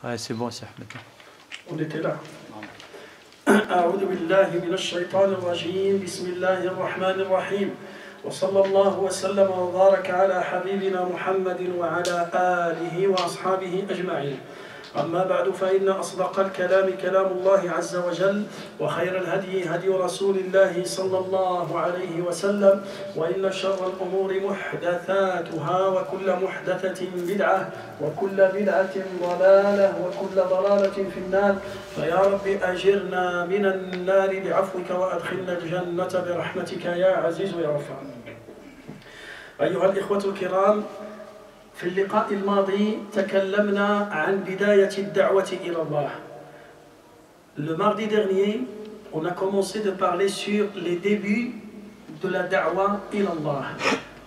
Ouais, c'est bon, c'est Ahmed. On était là. أعوذ بالله من الشيطان الرجيم بسم الله الرحمن الرحيم وصلى الله وسلم وبارك على حبيبنا محمد وعلى آله وأصحابه أجمعين أما بعد فإن أصدق الكلام كلام الله عز وجل وخير الهدي هدي رسول الله صلى الله عليه وسلم وإن شر الأمور محدثاتها وكل محدثة بدعة وكل بدعة ضلالة وكل ضلالة في النار فيا رب أجرنا من النار بعفوك وأدخلنا الجنة برحمتك يا عزيز يا غفار. أيها الإخوة الكرام، في اللقاء الماضي تكلمنا عن بداية الدعوة إلى الله. Le mardi dernier, on a commencé de parler sur les débuts de la da'wa ila Allah.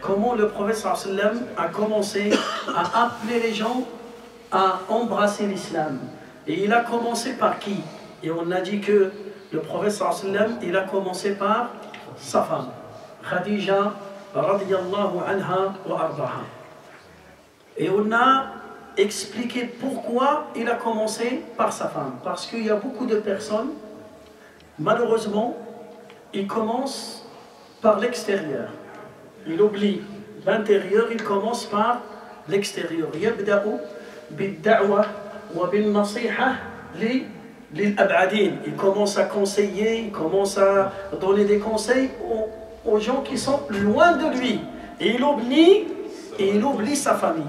Comment le prophète sallallahu alayhi wa sallam a commencé à appeler les gens à embrasser l'islam. Et il a commencé par qui? Et on a dit que le prophète sallallahu alayhi wa sallam, il a commencé par sa femme, Khadija radiyallahu anha wa ardaha. Et on a expliqué pourquoi il a commencé par sa femme. Parce qu'il y a beaucoup de personnes, malheureusement, ils commencent par l'extérieur. Ils oublient l'intérieur, ils commencent par l'extérieur. يبدأ بالدعوة وبالنصيحة للأبعدين. Ils commencent à conseiller, ils commencent à donner des conseils aux gens qui sont loin de lui. Et il oublie sa famille.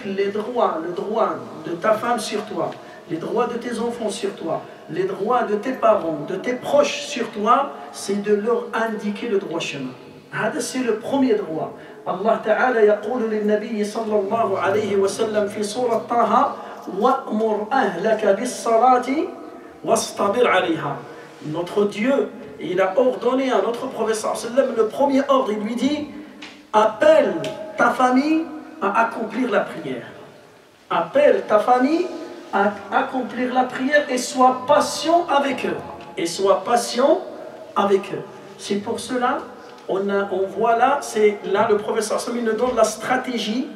Les droits, le droit de ta femme sur toi, les droits de tes enfants sur toi, les droits de tes parents, de tes proches sur toi, c'est de leur indiquer le droit chemin. C'est le premier droit. Allah Ta'ala يقول للنبي صلى الله عليه وسلم في سورة طه وأمر أهلك بالصلاة واصطبر عليها. Notre Dieu, il a ordonné à notre prophète sallallahu alayhi wa sallam, le premier ordre, il lui dit appelle ta famille à accomplir la prière. Appelle ta famille à accomplir la prière et sois patient avec eux. Et sois patient avec eux. C'est pour cela, on voit là, c'est là le professeur Sami nous donne la stratégie,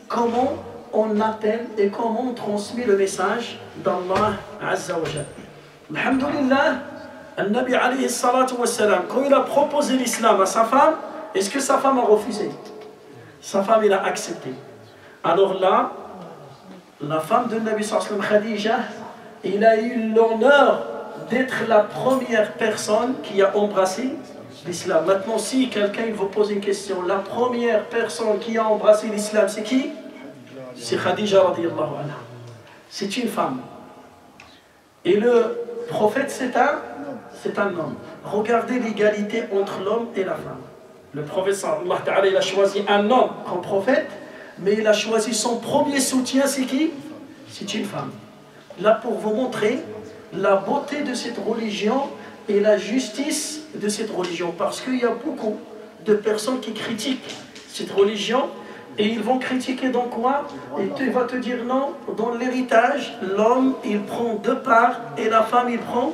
comment on appelle et comment on transmet le message d'Allah Azza wa Jal. Alhamdulillah, Al-Nabi alayhi salatu wa salam, quand il a proposé l'islam à sa femme, est-ce que sa femme a refusé? Sa femme, il a accepté. Alors là, la femme de Nabi sallallahu alayhi wa sallam, Khadija, il a eu l'honneur d'être la première personne qui a embrassé l'islam. Maintenant, si quelqu'un vous pose une question, la première personne qui a embrassé l'islam, c'est qui? C'est Khadija radiyallahu anha. C'est une femme. Et le prophète, c'est un homme. Regardez l'égalité entre l'homme et la femme. Le prophète sallallahu alayhi wa sallam, il a choisi un homme comme prophète, mais il a choisi son premier soutien, c'est qui? C'est une femme. Là, pour vous montrer la beauté de cette religion et la justice de cette religion. Parce qu'il y a beaucoup de personnes qui critiquent cette religion et ils vont critiquer dans quoi? Et tu vas te dire non, dans l'héritage, l'homme, il prend deux parts et la femme, il prend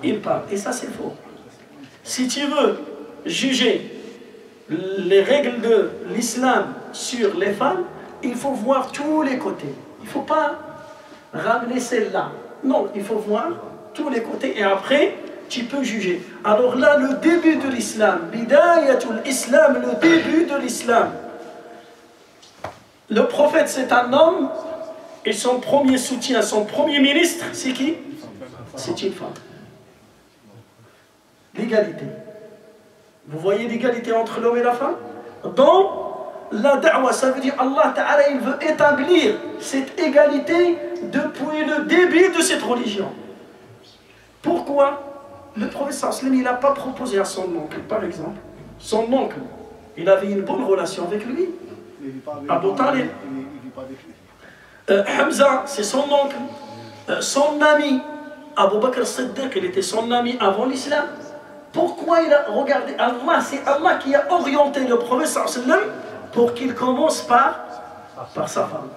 une part. Et ça, c'est faux. Si tu veux juger les règles de l'islam sur les femmes, il faut voir tous les côtés. Il ne faut pas ramener celle-là. Non, il faut voir tous les côtés et après, tu peux juger. Alors là, le début de l'islam, bidayatul islam, le début de l'islam. Le prophète, c'est un homme et son premier soutien, son premier ministre, c'est qui? C'est une femme. L'égalité. Vous voyez l'égalité entre l'homme et la femme? Dans la da'wa, ça veut dire Allah Ta'ala, il veut établir cette égalité depuis le début de cette religion. Pourquoi? Le prophète sallallahu alayhi wa sallam, il n'a pas proposé à son oncle, par exemple. Son oncle, il avait une bonne relation avec lui. Abu Talib. Hamza, c'est son oncle. Son ami, Abu Bakr as-Siddiq, il était son ami avant l'islam. Pourquoi il a regardé Allah? C'est Allah qui a orienté le prophète sallallahu alayhi wa sallam pour qu'il commence par sa femme.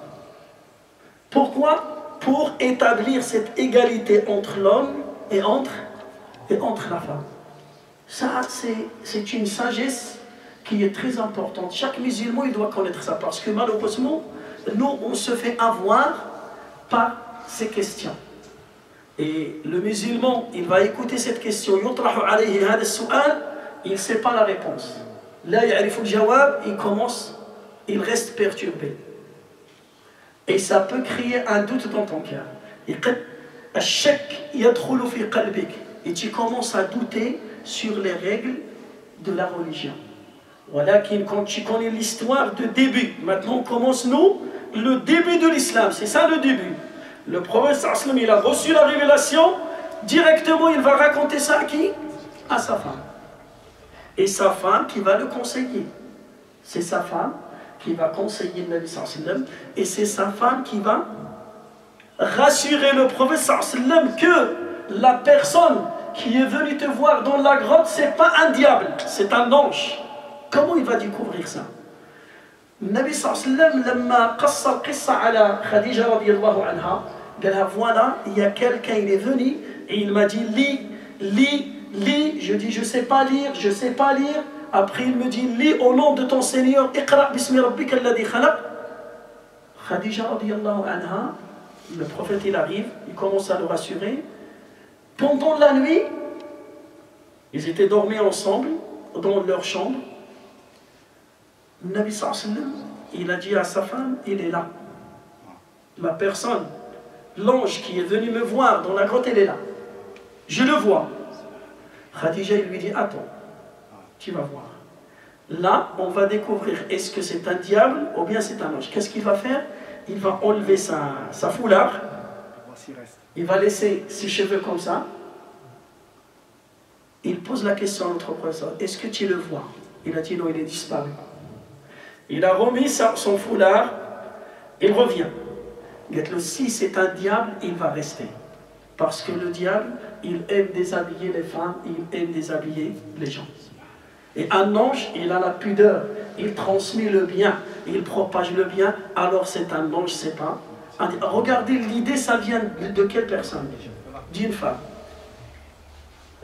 Pourquoi? Pour établir cette égalité entre l'homme et entre la femme. Ça, c'est une sagesse qui est très importante. Chaque musulman, il doit connaître ça parce que malheureusement, nous, on se fait avoir par ces questions. Et le musulman, il va écouter cette question. Il ne sait pas la réponse. Là, il reste perturbé. Et ça peut créer un doute dans ton cœur. Et tu commences à douter sur les règles de la religion. Voilà, quand tu connais l'histoire de début, maintenant on commence nous, le début de l'islam, c'est ça le début. Le prophète sallam, il a reçu la révélation, directement il va raconter ça à qui? À sa femme. Et sa femme qui va le conseiller. C'est sa femme qui va conseiller le Nabi sallam, et c'est sa femme qui va rassurer le prophète sallam que la personne qui est venue te voir dans la grotte, c'est pas un diable, c'est un ange. Comment il va découvrir ça? Le Nabi sallam, لما قص القصة على خديجة رضي الله عنها, voilà, il y a quelqu'un, il est venu et il m'a dit lis. Je dis je sais pas lire. Après il me dit lis au nom de ton Seigneur. Iqra bismi rabbika alladhi khalaq. Khadija radiyallahu anha, le prophète il arrive, il commence à le rassurer. Pendant la nuit, ils étaient dormis ensemble dans leur chambre. Le Nabi sallallahu alayhi wa sallam, il a dit à sa femme, il est là. La personne, l'ange qui est venu me voir dans la grotte, elle est là. Je le vois. Khadija, il lui dit, attends, tu vas voir. Là, on va découvrir, est-ce que c'est un diable ou bien c'est un ange. Qu'est-ce qu'il va faire? Il va enlever sa foulard. Il va laisser ses cheveux comme ça. Il pose la question à notre professeur, est-ce que tu le vois? Il a dit non, il est disparu. Il a remis son foulard, il revient. Dites-le, si c'est un diable, il va rester. Parce que le diable, il aime déshabiller les femmes, il aime déshabiller les gens. Et un ange, il a la pudeur, il transmet le bien, il propage le bien, alors c'est un ange, c'est pas. Regardez, l'idée, ça vient de quelle personne? D'une femme.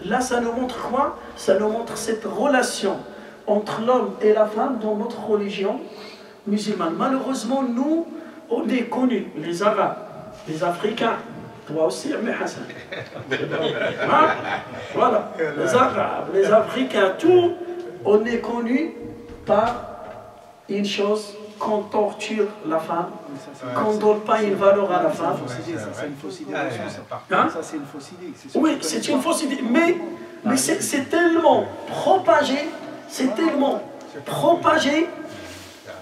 Là, ça nous montre quoi? Ça nous montre cette relation entre l'homme et la femme dans notre religion musulmane. Malheureusement, nous, on est connus, les Arabes, les Africains, toi aussi, mais Hassan. Hein? Voilà, les Arabes, les Africains, tout, on est connus par une chose, qu'on torture la femme, qu'on ne donne pas une valeur à la femme. Ça, c'est une fausse idée. Hein? Ça, c'est une fausse idée. Oui, c'est une fausse idée, mais c'est tellement propagé,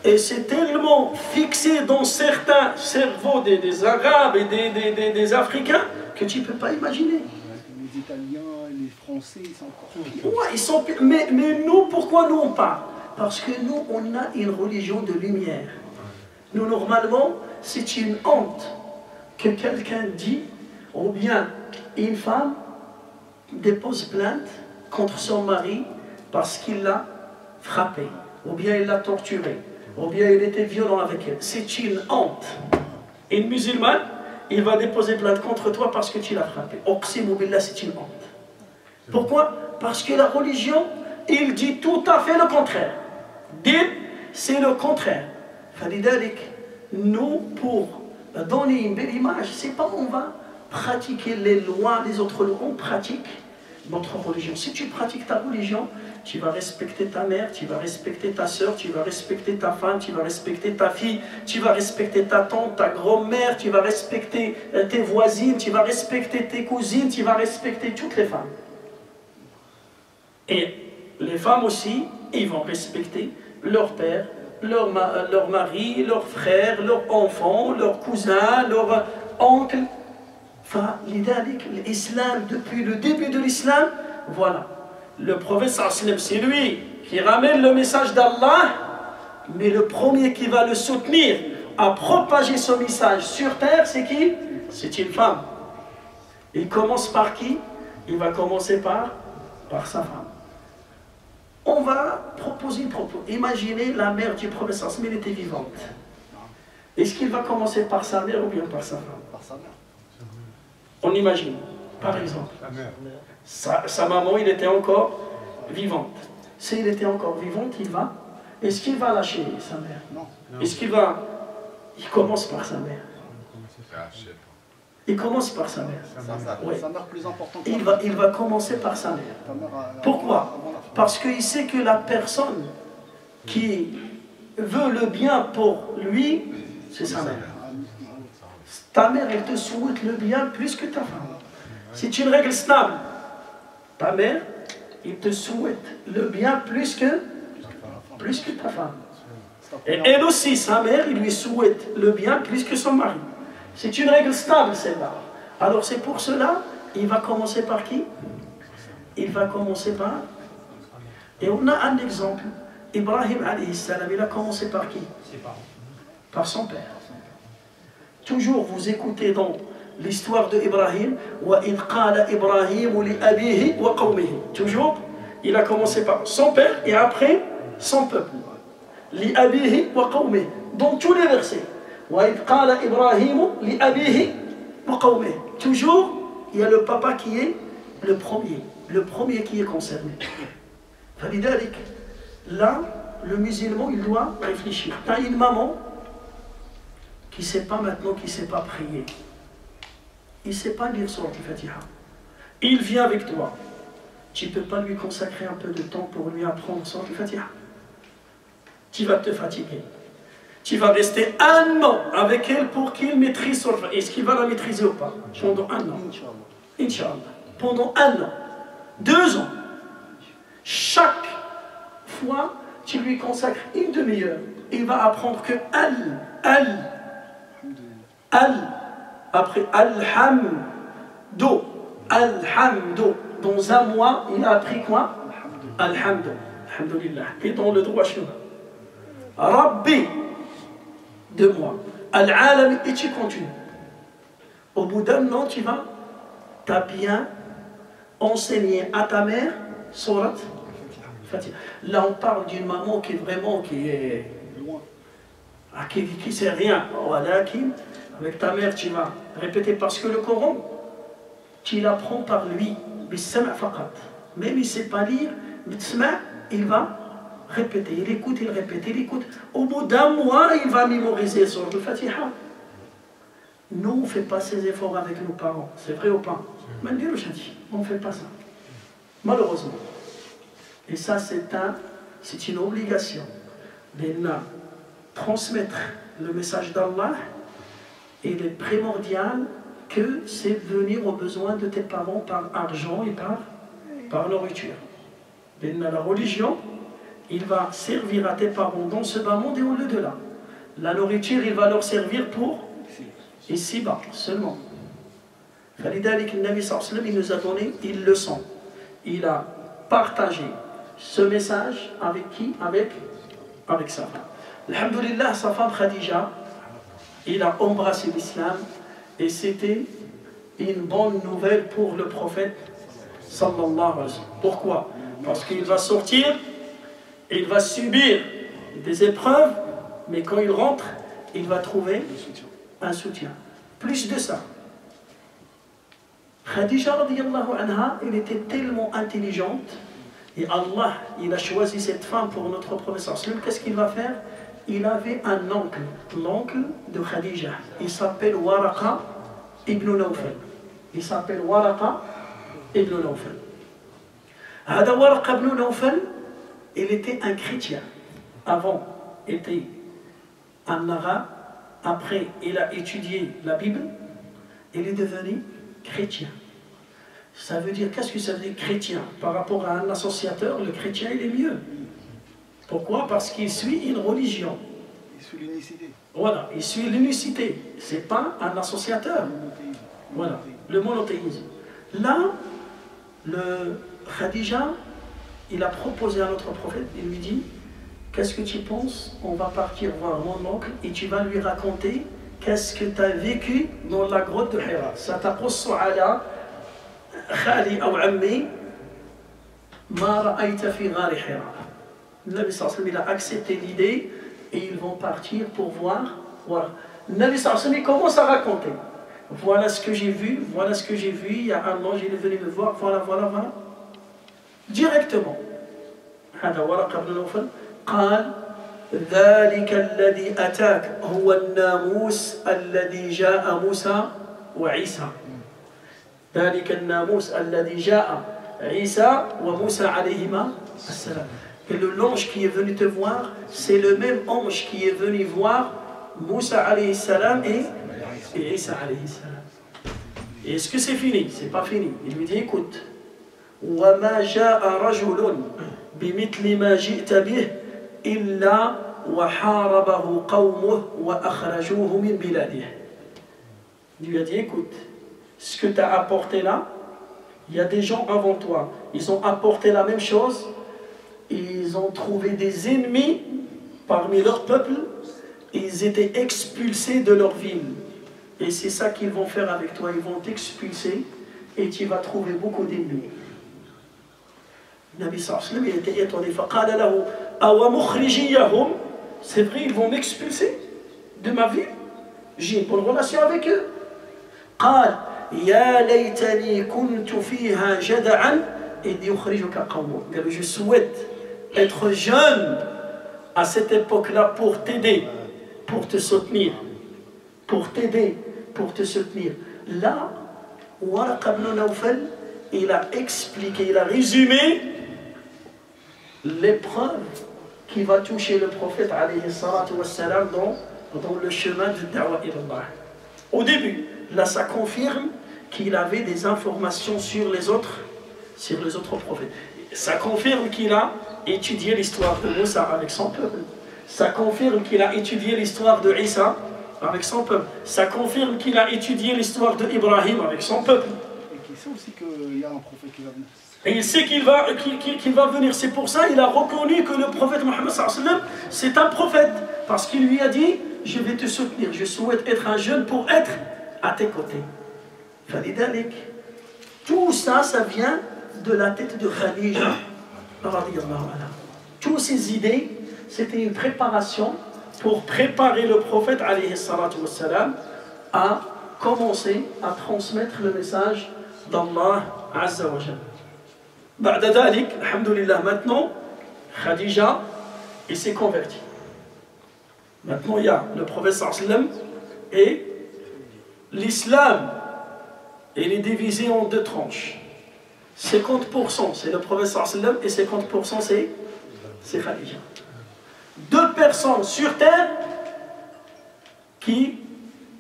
et c'est tellement fixé dans certains cerveaux des Arabes et des Africains que tu ne peux pas imaginer. Les Italiens, les Français, ils sont encore pires. Ouais, ils sont pires. Mais nous, pourquoi nous on parle? Parce que nous, on a une religion de lumière. Nous, normalement, c'est une honte que quelqu'un dit, ou bien une femme dépose plainte contre son mari parce qu'il l'a frappée, ou bien il l'a torturée, ou bien il était violent avec elle. C'est une honte. Une musulmane, il va déposer plainte contre toi parce que tu l'as frappé. Oqsimu billah, c'est une honte. Pourquoi? Parce que la religion, il dit tout à fait le contraire. Din, c'est le contraire. Nous, pour donner une belle image, c'est pas on va pratiquer les lois, les autres lois, on pratique notre religion. Si tu pratiques ta religion, tu vas respecter ta mère, tu vas respecter ta soeur, tu vas respecter ta femme, tu vas respecter ta fille, tu vas respecter ta tante, ta grand-mère, tu vas respecter tes voisines, tu vas respecter tes cousines, tu vas respecter toutes les femmes. Et les femmes aussi, ils vont respecter leur père, leur mari, leur frère, leur enfant, leur cousin, leur oncle. Enfin, l'islam, depuis le début de l'islam, voilà. Le prophète sallam, c'est lui qui ramène le message d'Allah, mais le premier qui va le soutenir à propager ce message sur terre, c'est qui? C'est une femme. Il commence par qui? Il va commencer par sa femme. On va proposer une proposition. Imaginez la mère du prophète sallam, elle était vivante. Est-ce qu'il va commencer par sa mère ou bien par sa femme? Par sa mère. On imagine, par exemple, sa maman, il était encore vivante. S'il était encore vivante, est-ce qu'il va lâcher sa mère? Non. Est-ce qu'il va... Il commence par sa mère. Il commence par sa mère. Oui. Sa mère plus importante. Il va commencer par sa mère. Pourquoi? Parce qu'il sait que la personne qui veut le bien pour lui, c'est sa mère. Ta mère, elle te souhaite le bien plus que ta femme. C'est une règle stable. Ta mère, il te souhaite le bien plus que ta femme. Et elle aussi, sa mère, il lui souhaite le bien plus que son mari. C'est une règle stable, celle-là. Alors c'est pour cela, il va commencer par qui? Il va commencer par... Et on a un exemple. Ibrahim alayhi salam, il a commencé par qui? Par son père. Toujours vous écoutez dans l'histoire de Ibrahim, وَإِذْ قَالَ إِبْرَاهِيمُ لِأَبِيهِ وَقَوْمِهِ. Toujours, il a commencé par son père et après son peuple. لِأَبِيهِ وَقَوْمِهِ. Dans tous les versets. وَإِذْ قَالَ إِبْرَاهِيمُ لِأَبِيهِ وَقَوْمِهِ. Toujours, il y a le papa qui est le premier qui est concerné. فلذلك, là, le musulman, il doit réfléchir. Tu as une maman qui ne sait pas maintenant, qui ne sait pas prier. Il ne sait pas lire sur le Fatiha. Il vient avec toi. Tu ne peux pas lui consacrer un peu de temps pour lui apprendre sur le Fatiha. Tu vas te fatiguer. Tu vas rester un an avec elle pour qu'il maîtrise sur le Fatiha. Est-ce qu'il va la maîtriser ou pas? Pendant un an. Inch'Allah. Pendant un an. 2 ans. Chaque fois, tu lui consacres une demi-heure. Il va apprendre que après Alhamdo. Dans un mois, il a appris quoi? Alhamdo. Alhamdulillah. Et dans le droit chemin. Rabbi. 2 mois. Al-Alam. Et tu continues. Au bout d'un an, tu as bien enseigné à ta mère Surat Fatiha. Là, on parle d'une maman qui est vraiment qui sait rien. Avec ta mère, tu vas répéter parce que le Coran, tu l'apprends par lui. Même il ne sait pas lire, il va répéter. Il écoute, il répète, il écoute. Au bout d'un mois, il va mémoriser sur le Fatiha. Nous, on ne fait pas ces efforts avec nos parents. C'est vrai ou pas? On ne fait pas ça. Malheureusement. Et ça, c'est une obligation. Maintenant, transmettre le message d'Allah, il est primordial que c'est venir aux besoins de tes parents par argent et par nourriture. Maintenant, la religion, il va servir à tes parents dans ce bas monde et au-delà. La nourriture, il va leur servir pour ici-bas seulement. فلذلك النبي صلى الله عليه وسلم, il nous a donné une leçon. Il a partagé ce message avec qui? Avec sa femme. Alhamdulillah, sa femme Khadija, il a embrassé l'islam et c'était une bonne nouvelle pour le prophète sallallahu alayhi wa sallam. Pourquoi? Parce qu'il va sortir et il va subir des épreuves, mais quand il rentre, il va trouver un soutien. Plus de ça. Khadija radiyallahu anha, elle était tellement intelligente et Allah, il a choisi cette femme pour notre professeur. Qu'est-ce qu'il va faire? Il avait un oncle, l'oncle de Khadija. Il s'appelle Waraqa ibn Nawfal. Il s'appelle Waraqa ibn Nawfal. Hada Waraqa ibn Nawfal, il était un chrétien. Avant, il était un arabe. Après, il a étudié la Bible. Il est devenu chrétien. Ça veut dire, qu'est-ce que ça veut dire chrétien? Par rapport à un associateur, le chrétien, il est mieux. Pourquoi? Parce qu'il suit une religion. Il suit l'unicité. Voilà, il suit l'unicité. Ce n'est pas un associateur. Voilà, le monothéisme. Là, le Khadija, il a proposé à notre prophète, il lui dit, qu'est-ce que tu penses? On va partir voir mon oncle et tu vas lui raconter qu'est-ce que tu as vécu dans la grotte de Hira. Ça taqussu ala khali ou ammi ma ra'ayta fi ghar Hira. Le Nabi sallallahu alayhi wa sallam, il a accepté l'idée et ils vont partir pour voir. Voilà. Le Nabi sallallahu alayhi wa sallam, il commence à raconter. Voilà ce que j'ai vu, voilà ce que j'ai vu. Il y a un ange, il est venu me voir, voilà. Directement. هذا ورقة بن نوفل قال ذلك الذي أتاك هو الناموس الذي جاء موسى وعيسى. ذلك الناموس الذي جاء عيسى وموسى عليهما السلام. Et l'ange qui est venu te voir, c'est le même ange qui est venu voir Moussa alayhi salam et Isa alayhi salam. Et est-ce que c'est fini? C'est pas fini. Il lui dit écoute, وَمَا جَاءَ رَجُلٌ بِمِثْلِ مَا جِئْتَ بِهِ إِلَّا وَحَارَبَهُ قَوْمُهُ وَأَخْرَجُوهُ مِنْ بِلَادِهِ. Il lui a dit écoute, ce que tu as apporté là, il y a des gens avant toi, ils ont apporté la même chose, ils ont trouvé des ennemis parmi leur peuple, ils étaient expulsés de leur ville. Et c'est ça qu'ils vont faire avec toi, ils vont t'expulser et tu vas trouver beaucoup d'ennemis. Nabi sallallahu alayhi wa sallam, il était étonné. فَقَالَ لَهُ أَوَ مُخْرِجِيَّهُمْ. C'est vrai, ils vont m'expulser de ma ville. J'ai une bonne relation avec eux. قال يا ليتني كنت فيها جدعا إذ يخرجك قومك. Je souhaite être jeune à cette époque-là pour t'aider, pour te soutenir, pour t'aider, pour te soutenir. Là, Waraqa ibn Nawfal, il a expliqué, il a résumé l'épreuve qui va toucher le prophète alayhi salatu wassalam dans le chemin de Da'wa ilallah. Au début, là ça confirme qu'il avait des informations sur les autres prophètes. Ça confirme qu'il a étudié l'histoire de Moussa avec son peuple. Ça confirme qu'il a étudié l'histoire de Isa avec son peuple. Ça confirme qu'il a étudié l'histoire de Ibrahim avec son peuple. Et qu'il sait aussi qu'il y a un prophète qui va venir. Et il sait qu'il va venir. C'est pour ça qu'il a reconnu que le prophète Mohammed sallallahu alayhi wa sallam, c'est un prophète. Parce qu'il lui a dit, je vais te soutenir, je souhaite être un jeune pour être à tes côtés. Tout ça, ça vient de la tête de Khadija. Toutes ces idées, c'était une préparation pour préparer le prophète alayhi salatu wassalam à commencer à transmettre le message d'Allah Azza wa Jalla. بعد ذلك الحمد لله, maintenant Khadija il s'est converti. Maintenant il y a le prophète sallallahu alayhi wa sallam et l'islam, il est divisé en deux tranches. 50% c'est le prophète sallallahu alayhi wa sallam et 50% c'est Khadija. Deux personnes sur terre qui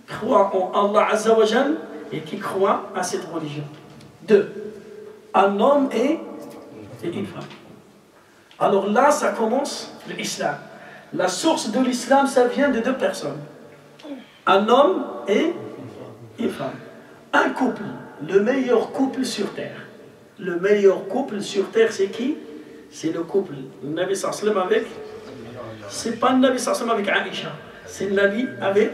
croient en Allah Azza wa Jal et qui croient à cette religion. Deux. Un homme et une femme. Alors là, ça commence l'islam. La source de l'islam, ça vient de deux personnes. Un homme et une femme. Un couple, le meilleur couple sur terre. Le meilleur couple sur terre, c'est qui? C'est le couple Nabi sallallahu alayhi wa sallam avec... C'est pas le Nabi sallallahu alayhi wa sallam avec Aïcha. C'est le Nabi avec...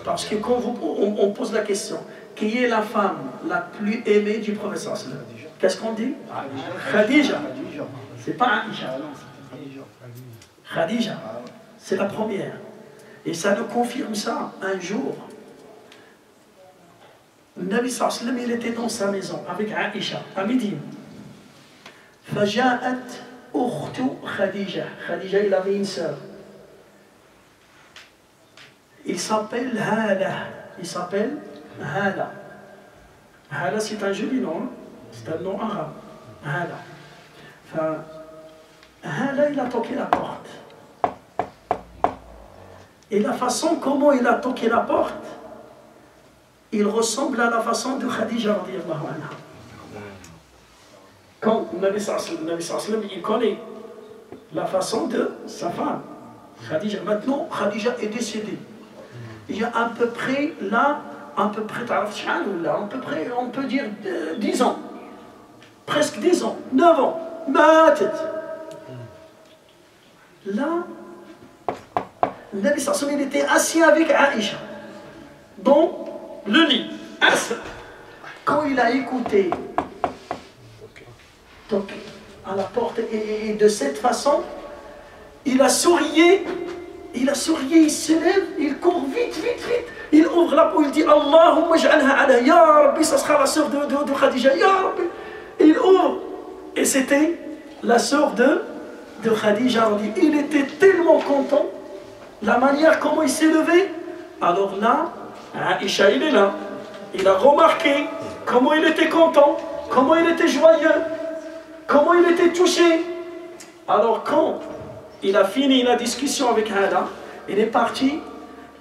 Parce que quand on pose la question, qui est la femme la plus aimée du prophète sallallahu alayhi wa sallam? Qu'est-ce qu'on dit? Khadija. C'est pas Aïcha. Khadija. C'est la première. Et ça nous confirme ça. Un jour, le Nabi sallallahu alayhi wa sallam, il était dans sa maison avec Aïcha, à midi. فجاءت أخت خديجة. Khadija, il avait une sœur. Il s'appelle Hala. Il s'appelle Hala. Hala, c'est un joli nom. C'est un nom arabe. Hala. Hala, il a toqué la porte. Et la façon comment il a toqué la porte, il ressemble à la façon de Khadija radiyallahu anha. Quand le Nabi sallallahu alayhi wa sallam, il connaît la façon de sa femme, Khadija. Maintenant, Khadija est décédée. Il y a à peu près là, à peu près, on peut dire 10 ans. Presque 10 ans, 9 ans. Là, le Nabi sallallahu alayhi wa sallam, il était assis avec Aïcha dans le lit. Quand il a écouté donc, à la porte, et de cette façon, il a sourié, il se lève, il court vite, il ouvre la porte, il dit Allahumma j'alha ala, ya Rabbi, ça sera la sœur de Khadija, ya Rabbi. Il ouvre, et c'était la sœur de de Khadija, il était tellement content, la manière comment il s'est levé. Alors là, Aïcha, il est là. Il a remarqué comment il était content, comment il était joyeux, comment il était touché. Alors quand il a fini la discussion avec Hala, il est parti,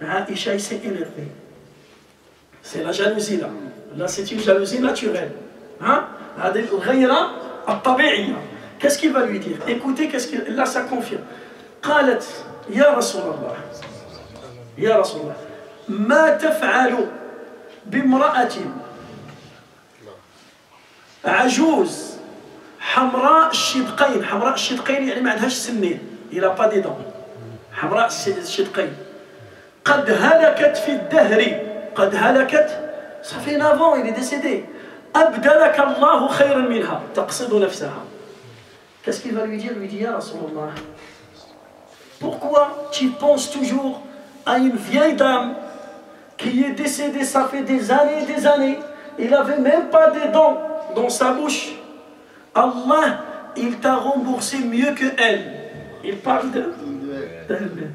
Aïcha s'est énervé. C'est la jalousie là. Là c'est une jalousie naturelle. Hein? Qu'est-ce qu'il va lui dire? Écoutez, là ça confirme. قالت يا رسول الله يا رسول الله ما تفعل بامرأة عجوز حمراء الشدقين. حمراء الشدقين يعني ما عندهاش سنين. Il n'a pas des dents. حمراء الشدقين. قد هلكت في الدهر. قد هلكت. Ça fait 9 ans, il est décédé. أبدلك الله خيرا منها. تقصد نفسها. Qu'est-ce qu'il va lui dire? Lui dit, ya Rasulallah, pourquoi tu penses toujours à une vieille dame qui est décédée, ça fait des années et des années, il n'avait même pas des dents dans sa bouche. Allah, il t'a remboursé mieux que elle. Il parle d'elle-même.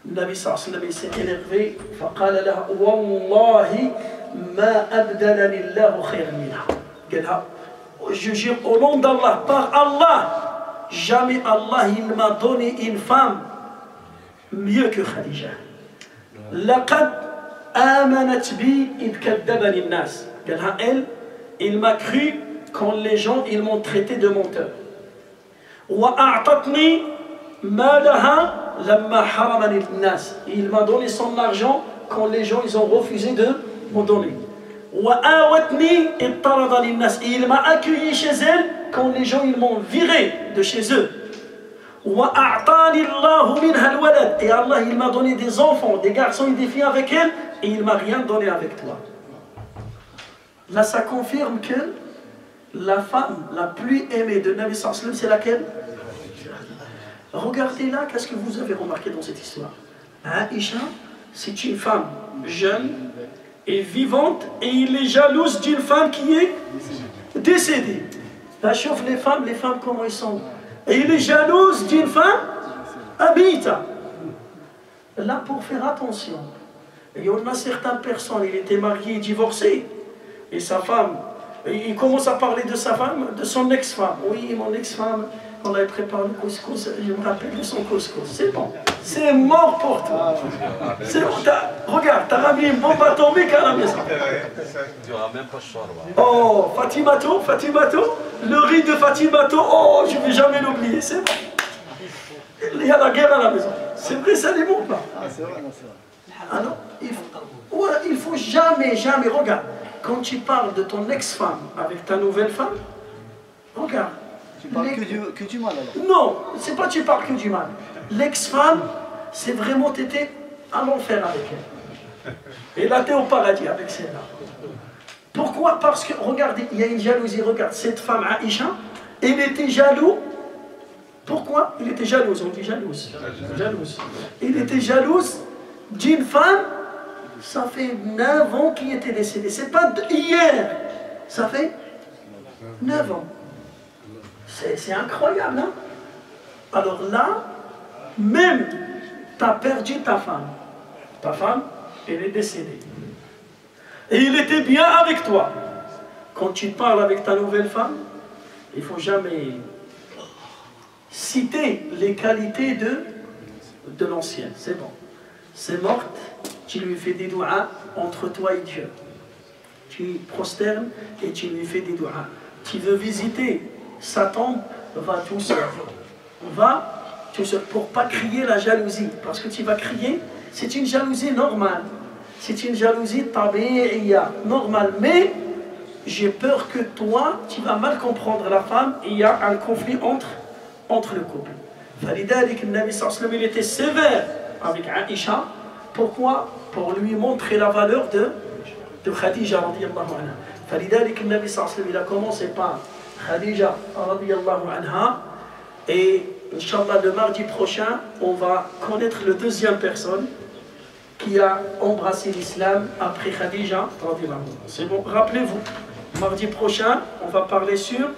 Le Nabi sallallahu alayhi wa sallam s'est énervé. فقال لها والله ما أبدلني الله خيرا منها. قال لها je jure au nom d'Allah, par Allah, jamais Allah il m'a donné une femme mieux que Khadija. لقد آمنت بي إذ كذبني الناس. Elle, il m'a cru quand les gens ils m'ont traité de menteur. وأعطتني مالها لما حرمني الناس. Il m'a donné son argent quand les gens ils ont refusé de m'en donner. Et il m'a accueilli chez elle quand les gens ils m'ont viré de chez eux. Et Allah il m'a donné des enfants, des garçons et des filles avec elle, et il m'a rien donné avec toi. Là ça confirme que la femme la plus aimée de Nabi sallallahu alayhi wa sallam, c'est laquelle? Regardez là, qu'est-ce que vous avez remarqué dans cette histoire? Aïcha, c'est une femme jeune et vivante, et il est jalouse d'une femme qui est décédée. Là, chauffe les femmes comment ils sont. Et il est jalouse d'une femme habita. Là, pour faire attention, il y en a certaines personnes, il était marié et divorcé, et sa femme, il commence à parler de sa femme, de son ex-femme. Oui, mon ex-femme, on avait préparé le couscous, je me rappelle de son couscous. C'est bon, c'est mort pour toi. C'est bon, regarde, t'as ramené une bombe atomique à la maison. Oh, Fatimato, le riz de Fatimato, oh, je ne vais jamais l'oublier, c'est bon. Il y a la guerre à la maison. C'est vrai, ça n'est bon pas. Ah, c'est vrai, non, c'est vrai. Ah non, il faut jamais, regarde, quand tu parles de ton ex-femme avec ta nouvelle femme, regarde. Tu parles que du mal alors? Non, c'est pas tu parles que du mal. L'ex-femme, c'est vraiment t'étais à l'enfer avec elle. Et là t'es au paradis avec celle-là. Pourquoi? Parce que, regardez, il y a une jalousie. Regarde, cette femme Aïcha, elle était jaloux. Pourquoi? Il était jalouse, on dit jalouse. Il était jalouse d'une femme, ça fait 9 ans qu'il était décédé. C'est pas hier, ça fait 9 ans. C'est incroyable, hein? Alors là, même tu as perdu ta femme. Ta femme, elle est décédée. Et il était bien avec toi. Quand tu parles avec ta nouvelle femme, il ne faut jamais citer les qualités de l'ancienne. C'est bon. C'est morte, tu lui fais des doigts entre toi et Dieu. Tu prosternes et tu lui fais des doigts. Tu veux visiter sa tombe, va tout seul. Va tout seul pour ne pas crier la jalousie. Parce que tu vas crier, c'est une jalousie normale. C'est une jalousie tabi'iyya, normale. Mais j'ai peur que toi, tu vas mal comprendre la femme et il y a un conflit entre le couple. فلذلك النبي صلى الله عليه وسلم il était sévère avec Aïcha. Pourquoi? Pour lui montrer la valeur de Khadija radiyallahu anha. فلذلك النبي صلى الله عليه وسلم il a commencé par Khadija radiyallahu anha, et Inch'Allah le mardi prochain on va connaître le deuxième personne qui a embrassé l'islam après Khadija radiyallahu anha. C'est bon, rappelez-vous, mardi prochain on va parler sur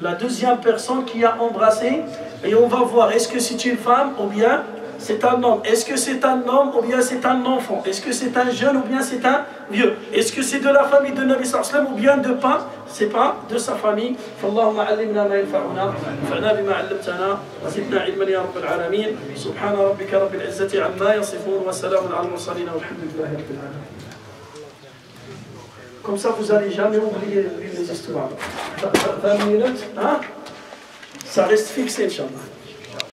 La deuxième personne qui a embrassé, et on va voir, est-ce que c'est une femme ou bien c'est un homme? Est-ce que c'est un homme ou bien c'est un enfant? Est-ce que c'est un jeune ou bien c'est un vieux? Est-ce que c'est de la famille de Nabi sallallahu alayhi wa sallam ou bien de pas? C'est pas de sa famille. فاللهم علمنا ما ينفعنا وانفعنا بما علمتنا وزدنا علما يا رب العالمين. سبحان ربك رب العزة عما يصفون وسلام على المرسلين والحمد لله رب العالمين. Comme ça, vous n'allez jamais oublier les histoires. 20 minutes, hein? Ça reste fixé, Inch'Allah.